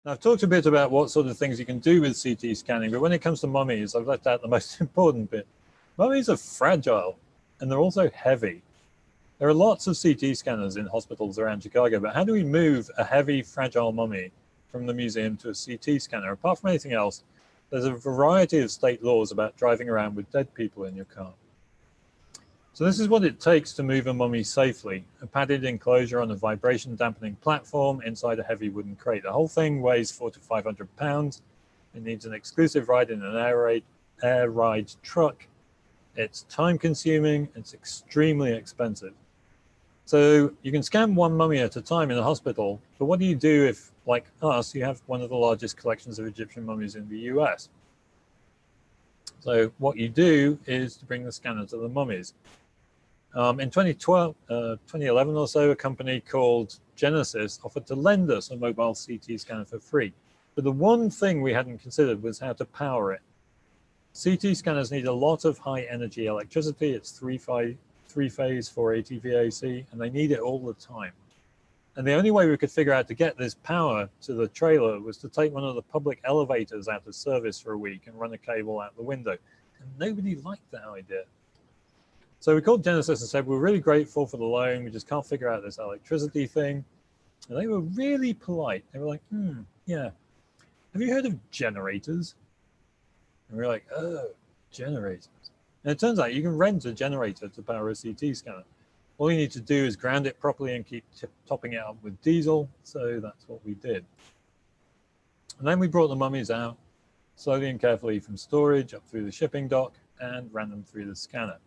Now, I've talked a bit about what sort of things you can do with CT scanning, but when it comes to mummies, I've left out the most important bit. Mummies are fragile, and they're also heavy. There are lots of CT scanners in hospitals around Chicago, but how do we move a heavy, fragile mummy from the museum to a CT scanner? Apart from anything else, there's a variety of state laws about driving around with dead people in your car. So this is what it takes to move a mummy safely: a padded enclosure on a vibration dampening platform inside a heavy wooden crate. The whole thing weighs 400 to 500 pounds. It needs an exclusive ride in an air ride truck. It's time consuming, it's extremely expensive. So you can scan one mummy at a time in a hospital, but what do you do if, like us, you have one of the largest collections of Egyptian mummies in the US? So what you do is to bring the scanner to the mummies. In 2011 or so, a company called Genesis offered to lend us a mobile CT scanner for free. But the one thing we hadn't considered was how to power it. CT scanners need a lot of high energy electricity. It's three-phase 480 VAC, and they need it all the time. And the only way we could figure out to get this power to the trailer was to take one of the public elevators out of service for a week and run a cable out the window. And nobody liked that idea. So we called Genesis and said, we're really grateful for the loan. We just can't figure out this electricity thing. And they were really polite. They were like, yeah. Have you heard of generators? And we were like, oh, generators. And it turns out you can rent a generator to power a CT scanner. All you need to do is ground it properly and keep topping it up with diesel. So that's what we did. And then we brought the mummies out slowly and carefully from storage up through the shipping dock and ran them through the scanner.